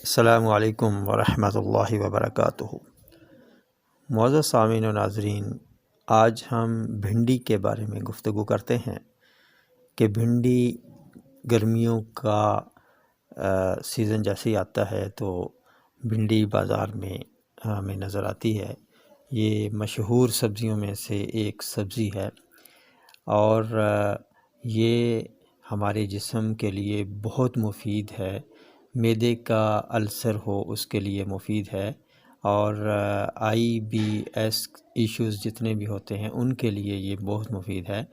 السلام علیکم ورحمۃ اللہ وبرکاتہ۔ معزز سامعین و ناظرین، آج ہم بھنڈی کے بارے میں گفتگو کرتے ہیں کہ بھنڈی گرمیوں کا سیزن جیسے ہی آتا ہے تو بھنڈی بازار میں ہمیں نظر آتی ہے۔ یہ مشہور سبزیوں میں سے ایک سبزی ہے اور یہ ہمارے جسم کے لیے بہت مفید ہے۔ معدے کا السر ہو اس کے لیے مفید ہے، اور IBS ایشوز جتنے بھی ہوتے ہیں ان کے لیے یہ بہت مفید ہے۔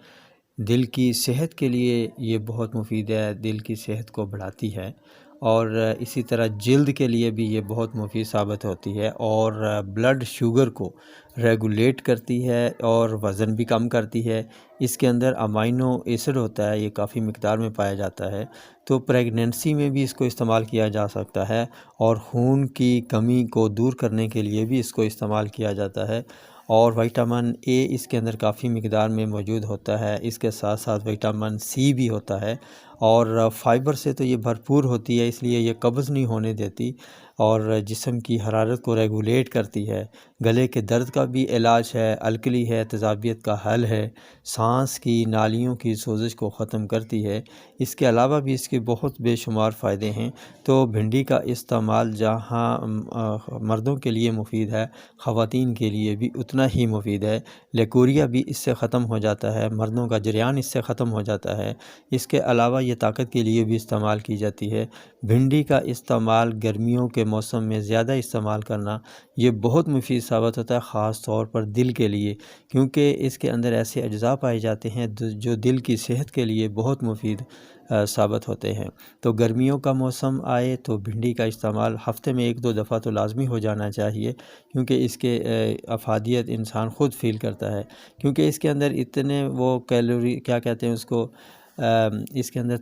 دل کی صحت کے لیے یہ بہت مفید ہے، دل کی صحت کو بڑھاتی ہے، اور اسی طرح جلد کے لیے بھی یہ بہت مفید ثابت ہوتی ہے، اور بلڈ شوگر کو ریگولیٹ کرتی ہے اور وزن بھی کم کرتی ہے۔ اس کے اندر امائنو ایسڈ ہوتا ہے، یہ کافی مقدار میں پایا جاتا ہے، تو پریگننسی میں بھی اس کو استعمال کیا جا سکتا ہے، اور خون کی کمی کو دور کرنے کے لیے بھی اس کو استعمال کیا جاتا ہے۔ اور وٹامن A اس کے اندر کافی مقدار میں موجود ہوتا ہے، اس کے ساتھ ساتھ وٹامن C بھی ہوتا ہے، اور فائبر سے تو یہ بھرپور ہوتی ہے، اس لیے یہ قبض نہیں ہونے دیتی اور جسم کی حرارت کو ریگولیٹ کرتی ہے۔ گلے کے درد کا بھی علاج ہے، الکلی ہے، تیزابیت کا حل ہے، سانس کی نالیوں کی سوزش کو ختم کرتی ہے۔ اس کے علاوہ بھی اس کے بہت بے شمار فائدے ہیں۔ تو بھنڈی کا استعمال جہاں مردوں کے لیے مفید ہے، خواتین کے لیے بھی اتنا ہی مفید ہے۔ لیکوریا بھی اس سے ختم ہو جاتا ہے، مردوں کا جریان اس سے ختم ہو جاتا ہے۔ اس کے علاوہ یہ طاقت کے لیے بھی استعمال کی جاتی ہے۔ بھنڈی کا استعمال گرمیوں کے موسم میں زیادہ استعمال کرنا یہ بہت مفید ثابت ہوتا ہے، خاص طور پر دل کے لیے، کیونکہ اس کے اندر ایسے اجزاء پائے جاتے ہیں جو دل کی صحت کے لیے بہت مفید ثابت ہوتے ہیں۔ تو گرمیوں کا موسم آئے تو بھنڈی کا استعمال ہفتے میں 1-2 دفعہ تو لازمی ہو جانا چاہیے، کیونکہ اس کے افادیت انسان خود فیل کرتا ہے، کیونکہ اس کے اندر اتنے وہ کیلوری کیا کہتے ہیں اس کو، اس کے اندر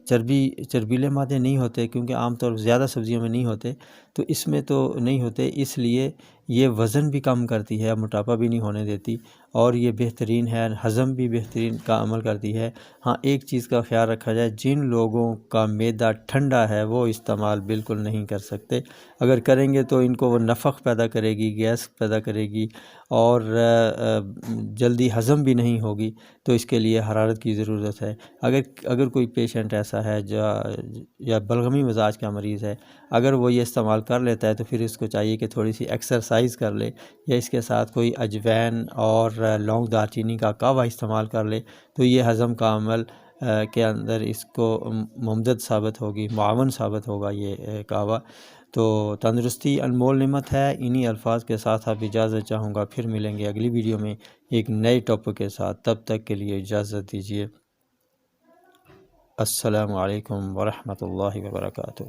چربیلے مادے نہیں ہوتے، کیونکہ عام طور پر زیادہ سبزیوں میں نہیں ہوتے، تو اس میں تو نہیں ہوتے، اس لیے یہ وزن بھی کم کرتی ہے، موٹاپا بھی نہیں ہونے دیتی، اور یہ بہترین ہے، ہضم بھی بہترین کا عمل کرتی ہے۔ ہاں، ایک چیز کا خیال رکھا جائے، جن لوگوں کا معدہ ٹھنڈا ہے وہ استعمال بالکل نہیں کر سکتے، اگر کریں گے تو ان کو وہ نفخ پیدا کرے گی، گیس پیدا کرے گی، اور جلدی ہضم بھی نہیں ہوگی، تو اس کے لیے حرارت کی ضرورت ہے۔ اگر کوئی پیشنٹ ایسا ہے یا بلغمی مزاج کا مریض ہے، اگر وہ یہ استعمال کر لیتا ہے تو پھر اس کو چاہیے کہ تھوڑی سی ایکسرسائز کر لے، یا اس کے ساتھ کوئی اجوین اور لونگ دار چینی کا کعوہ استعمال کر لے، تو یہ ہضم کا عمل کے اندر اس کو ممدد ثابت ہوگی، معاون ثابت ہوگا یہ کعوہ۔ تو تندرستی انمول نعمت ہے۔ انہی الفاظ کے ساتھ اب اجازت چاہوں گا، پھر ملیں گے اگلی ویڈیو میں ایک نئے ٹاپک کے ساتھ، تب تک کے لیے اجازت دیجیے۔ السلام علیکم ورحمۃ اللہ وبرکاتہ۔